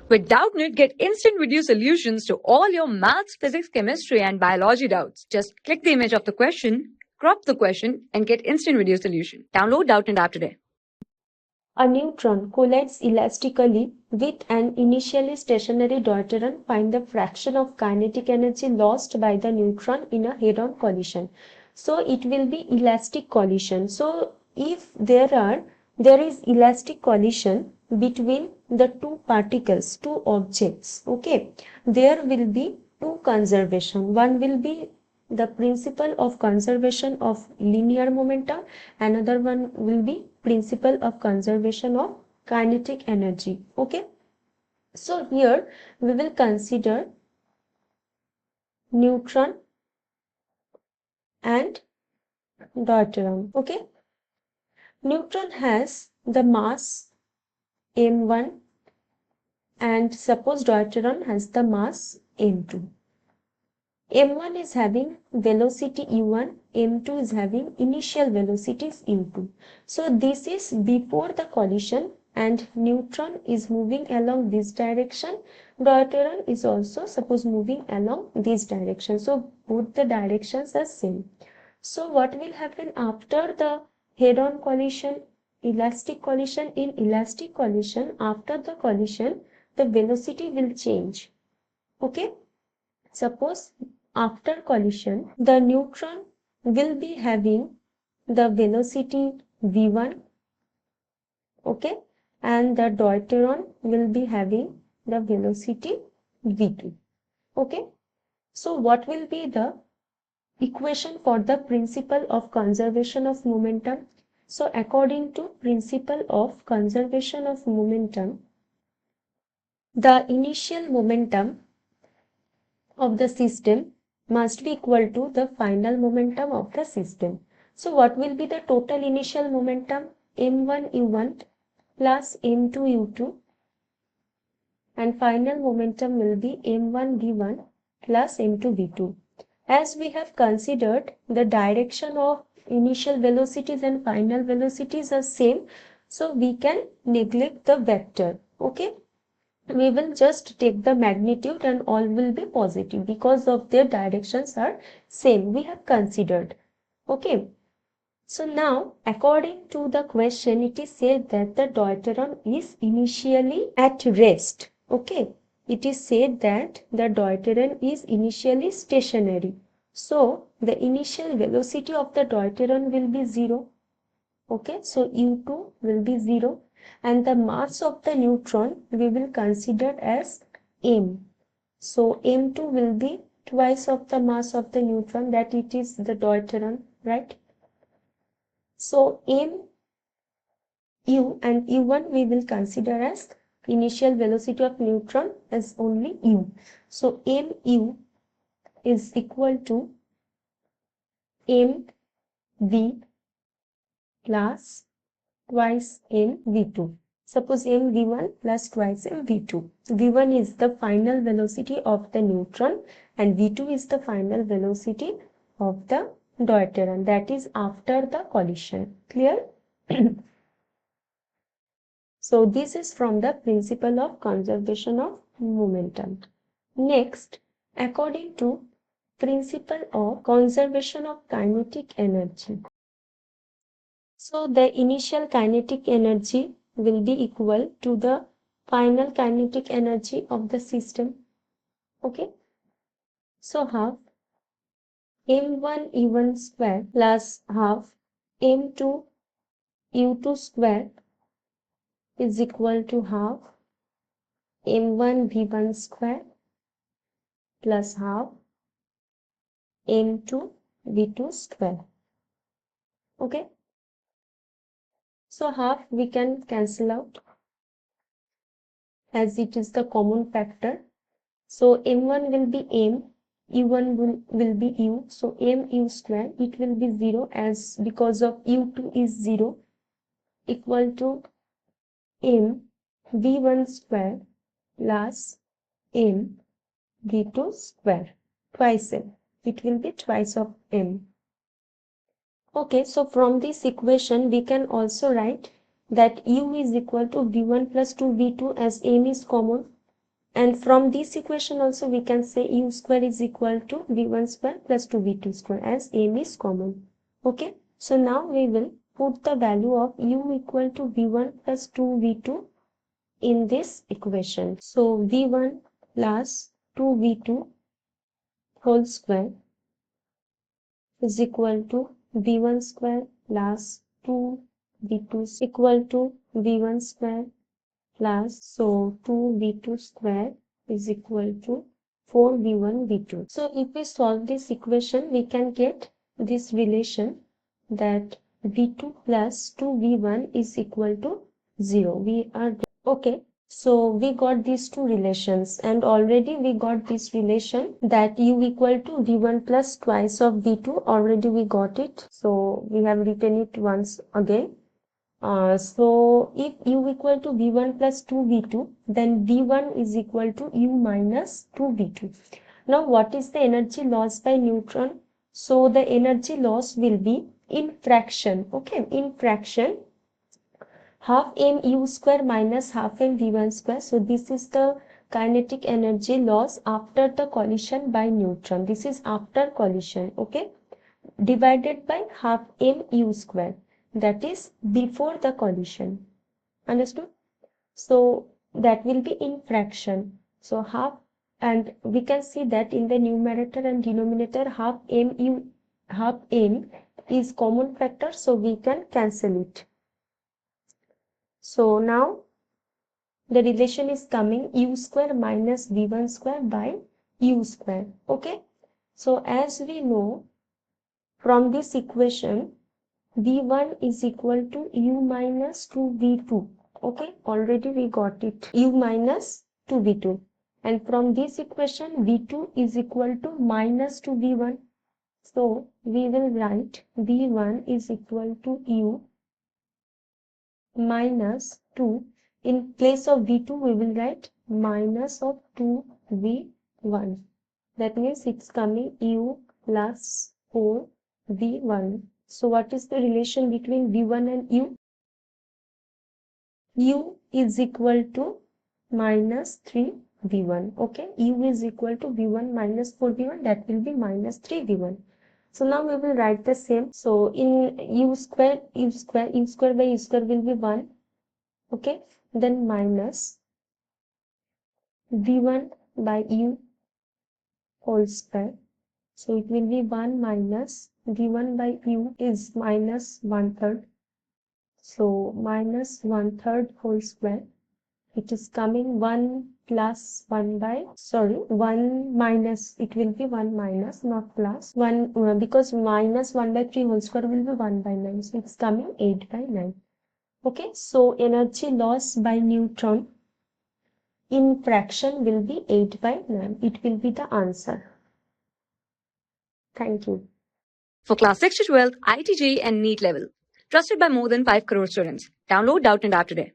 With Doubtnut, get instant video solutions to all your maths, physics, chemistry, and biology doubts. Just click the image of the question, crop the question, and get instant video solution. Download Doubtnut app today. A neutron collides elastically with an initially stationary deuteron. Find the fraction of kinetic energy lost by the neutron in a head-on collision. So it will be elastic collision. So if there is elastic collision between the two particles, two objects, okay, there will be two conservation. One will be the principle of conservation of linear momentum, another one will be principle of conservation of kinetic energy. Okay, so here we will consider neutron and deuteron. Okay, neutron has the mass m1 and suppose deuteron has the mass m2. M1 is having velocity u1, M2 is having initial velocities u2. So this is before the collision and neutron is moving along this direction. Deuteron is also suppose moving along this direction. So both the directions are same. So what will happen after the head-on collision? Elastic collision. In elastic collision, after the collision, the velocity will change. Okay. Suppose after collision, the neutron will be having the velocity v1, okay, and the deuteron will be having the velocity v2, okay. So what will be the equation for the principle of conservation of momentum? So according to principle of conservation of momentum, the initial momentum of the system must be equal to the final momentum of the system. So what will be the total initial momentum? m1 u1 plus m2 u2, and final momentum will be m1 v1 plus m2 v2. As we have considered the direction of initial velocities and final velocities are same, so we can neglect the vector. Okay, we will just take the magnitude and all will be positive because of their directions are same, we have considered. Okay, so now according to the question, it is said that the deuteron is initially at rest. Okay, it is said that the deuteron is initially stationary, so the initial velocity of the deuteron will be 0. Okay, so u2 will be 0 and the mass of the neutron we will consider as m. So m2 will be twice of the mass of the neutron, that it is the deuteron, right? So m, u and u1 we will consider as initial velocity of neutron as only u. So mu is equal to mv plus twice m v2. Suppose m v1 plus twice m v2. v1 is the final velocity of the neutron and v2 is the final velocity of the deuteron, that is after the collision. Clear? So this is from the principle of conservation of momentum. Next, according to principle of conservation of kinetic energy. So the initial kinetic energy will be equal to the final kinetic energy of the system. Okay. So half m1 u1 square plus half m2 u2 square is equal to half m1 v1 square plus half m2 v2 square. Okay. So half we can cancel out as it is the common factor. So m1 will be m, u1 will be u. So m u square, it will be 0 as because of u2 is 0, equal to m v1 square plus m v2 square, twice m. It will be twice of m. Okay, so from this equation we can also write that u is equal to v1 plus 2v2 as m is common. And from this equation also we can say u square is equal to v1 square plus 2v2 square, as m is common. Okay, so now we will put the value of u equal to v1 plus 2v2 in this equation. So v1 plus 2v2 whole square is equal to v1 square plus 2v2 is equal to v1 square plus, so 2v2 square is equal to 4v1 v2. So if we solve this equation, we can get this relation that v2 plus 2v1 is equal to 0. We are okay. So we got these two relations, and already we got this relation that u equal to v1 plus twice of v2. Already we got it. So we have written it once again. So if u equal to v1 plus 2v2, then v1 is equal to u minus 2v2. Now what is the energy lost by neutron? So the energy loss will be in fraction. Okay, in fraction, half m u square minus half m v1 square. So this is the kinetic energy loss after the collision by neutron. This is after collision. Okay, divided by half m u square, that is before the collision. Understood? So that will be in fraction. So half, and we can see that in the numerator and denominator half m is common factor, so we can cancel it. So now the relation is coming u square minus v1 square by u square. Okay, so as we know from this equation, v1 is equal to u minus 2v2. Okay, already we got it, u minus 2v2. And from this equation, v2 is equal to minus 2v1. So we will write v1 is equal to u minus 2. In place of v2, we will write minus of 2v1. That means it's coming u plus 4v1. So what is the relation between v1 and u? U is equal to minus 3v1. Okay, u is equal to v1 minus 4v1, that will be minus 3v1. So now we will write the same. So in u square by u square will be 1. Okay, then minus v1 by u whole square. So it will be 1 minus v1 by u is minus 1/3. So minus 1/3 whole square. It is coming 1 plus 1 by, 1 minus, it will be 1 minus, not plus. 1 because minus 1 by 3 whole square will be 1 by 9. So it's coming 8 by 9. Okay, so energy loss by neutron in fraction will be 8 by 9. It will be the answer. Thank you. For class 6 to 12, IIT JEE and NEET level. Trusted by more than 5 crore students. Download Doubtnut app today.